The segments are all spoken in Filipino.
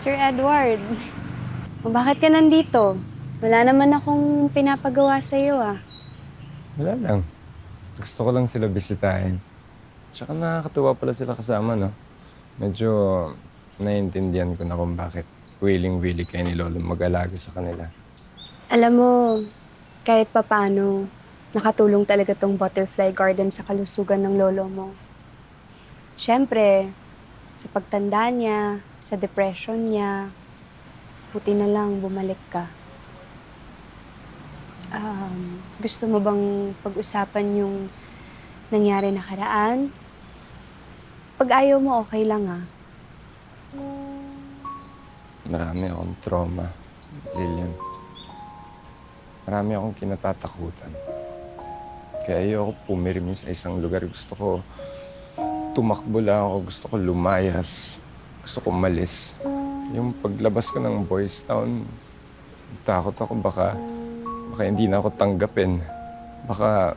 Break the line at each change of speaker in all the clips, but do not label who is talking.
Sir Edward, bakit ka nandito? Wala naman akong pinapagawa sa'yo ah.
Wala lang. Gusto ko lang sila bisitahin. Tsaka nakakatuwa pala sila kasama, no? Medyo naiintindihan ko na kung bakit willing-willing kayo ni Lolo mag-alaga sa kanila.
Alam mo, kahit papano, nakatulong talaga tong butterfly garden sa kalusugan ng lolo mo. Siyempre, sa pagtanda niya, sa depression niya, buti na lang bumalik ka. Gusto mo bang pag-usapan yung nangyari nakaraan? Pag ayaw mo, okay lang ah.
Marami akong trauma, Lilian. Marami akong kinatatakutan. Kaya ayoko pumirim sa isang lugar. Gusto ko tumakbo lang ako. Gusto ko lumayas. Gusto ko umalis. Yung paglabas ko ng Boys Town, takot ako baka hindi na ako tanggapin. Baka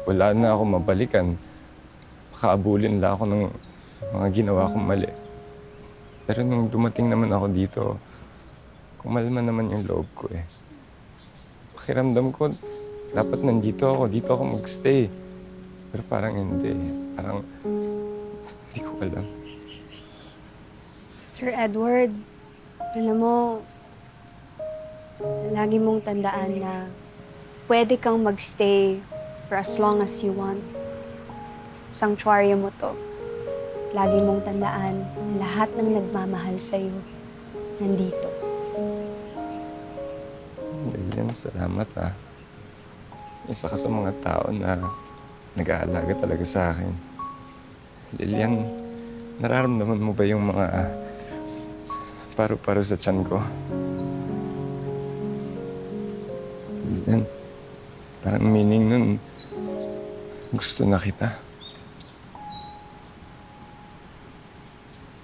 wala na ako mabalikan. Baka abulin lang ako ng mga ginawa kong mali. Pero nung dumating naman ako dito, kumalma naman yung loob ko eh. Pakiramdam ko, dapat nandito ako magstay. Pero parang hindi. Parang hindi ko alam.
Sir Edward, alam mo, lagi mong tandaan na pwede kang magstay for as long as you want. Sanctuary mo to. Lagi mong tandaan na lahat ng nagmamahal sa'yo nandito.
Lilian, salamat ah. Isa ka sa mga tao na nag-aalaga talaga sa akin. Lilian, nararamdaman mo ba yung mga paru-paro sa tiyan ko? Lilian, parang meaning nun, gusto na kita.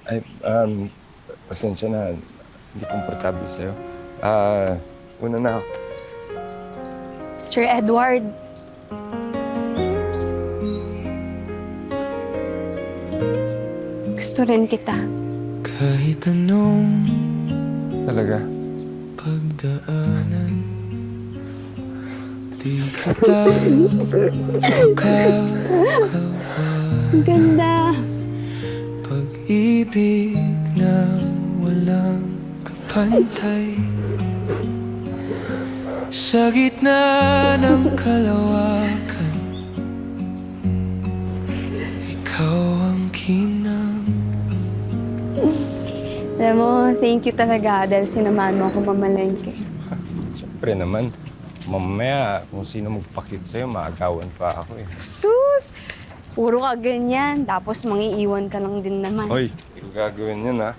Ay, pasensya na, hindi komportable sa'yo. Una na ako.
Sir Edward, gusto rin kita.
Kahit anong
Talaga?
pagdaanan, di kita makakawan.
Ang ganda.
Pag-ibig na walang kapantay, sa gitna ng kalawakan, ikaw ang kinang.
Alam mo, thank you talaga dahil sinamahan mo ako mamalengke.
Siyempre naman, mamaya kung sino magpakit sa'yo, maagawan pa ako eh.
Sus! Puro ka ganyan, tapos mangiiwan ka lang din naman.
Hoy, hindi ko gagawin yun ha.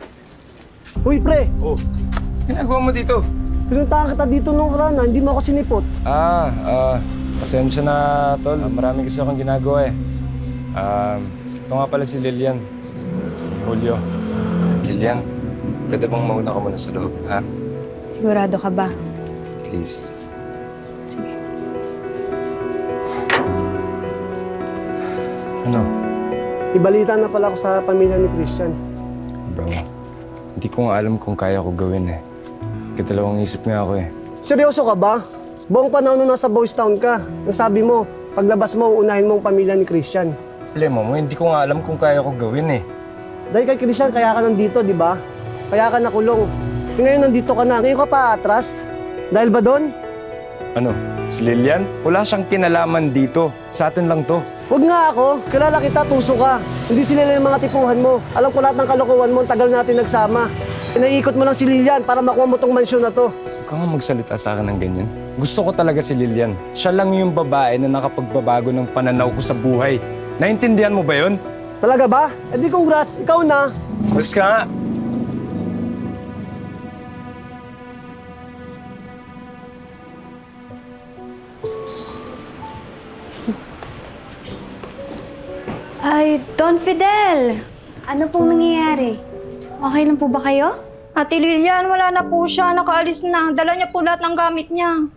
Uy, pre!
Oh, ginagawa mo dito?
Pinuntahan kita dito nung rana, hindi mo ako sinipot.
Pasensya na, tol. Marami kasi akong ginagawa eh. Ito nga pala si Lilian. Si Julio. Lilian, pwede bang mauna ka muna sa loob, ha?
Sigurado ka ba?
Please.
Sige.
Ano?
Ibalita na pala ako sa pamilya ni Christian.
Bro, hindi ko nga alam kung kaya ko gawin eh. Kadalawang isip nga ako eh.
Seryoso ka ba? Buong panahon na nasa Boys Town ka. Ang sabi mo, paglabas mo, unahin mo ang pamilya ni Christian.
Problema mo, hindi ko nga alam kung kaya ko gawin eh.
Dahil kay Christian, kaya ka nandito, di ba? Kaya ka nakulong. Ngayon nandito ka na, ngayon ka pa atras. Dahil ba doon?
Ano? Si Lilian? Wala siyang kinalaman dito. Sa atin lang to.
Huwag nga ako, kilala kita, tuso ka. Hindi sila yung mga tipuhan mo. Alam ko lahat ng kalokohan mo, ang tagal natin nagsama. Inaikot mo lang si Lilian para makuha mo tong mansyon na to.
Huwag ka nga magsalita sa akin ng ganyan. Gusto ko talaga si Lilian. Siya lang yung babae na nakapagbabago ng pananaw ko sa buhay. Naintindihan mo ba yun?
Talaga ba? Eh di congrats, ikaw na.
Mas ka nga.
Ay, Don Fidel! Ano pong nangyayari? Okay lang po ba kayo?
Ate Lilian, wala na po siya. Nakaalis na. Dala niya po lahat ng gamit niya.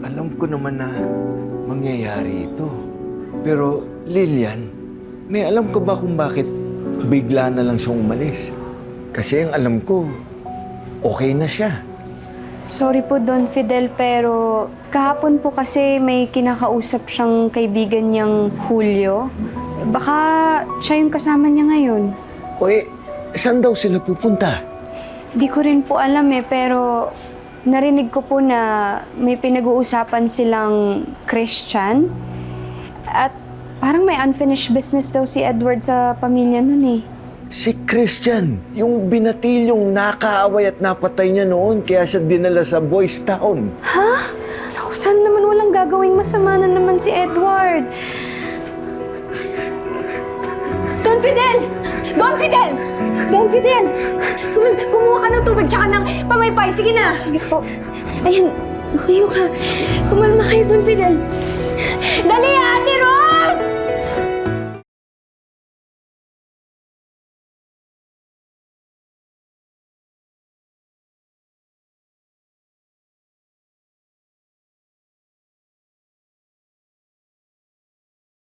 Alam ko naman na mangyayari ito. Pero, Lilian, May alam ka ba kung bakit bigla na lang siyang umalis? Kasi ang alam ko, okay na siya.
Sorry po, Don Fidel, pero kahapon po kasi may kinakausap siyang kaibigan niyang Julio. Baka siya yung kasama niya ngayon.
O saan daw sila pupunta?
Di ko rin po alam pero narinig ko po na may pinag-uusapan silang Christian. At parang may unfinished business daw si Edward sa pamilya nun eh.
Si Christian, yung binatilyong nakaaway at napatay niya noon, kaya siya dinala sa Boys Town.
Ha? Naku, saan naman walang gagawing masama na naman si Edward? Don Fidel! Don Fidel! Don Fidel! Kumuha ka ng tubig tsaka ng pamaypay. Sige na! Sige po. Ayan, humayo ka. Kumalma kayo, Don Fidel. Dali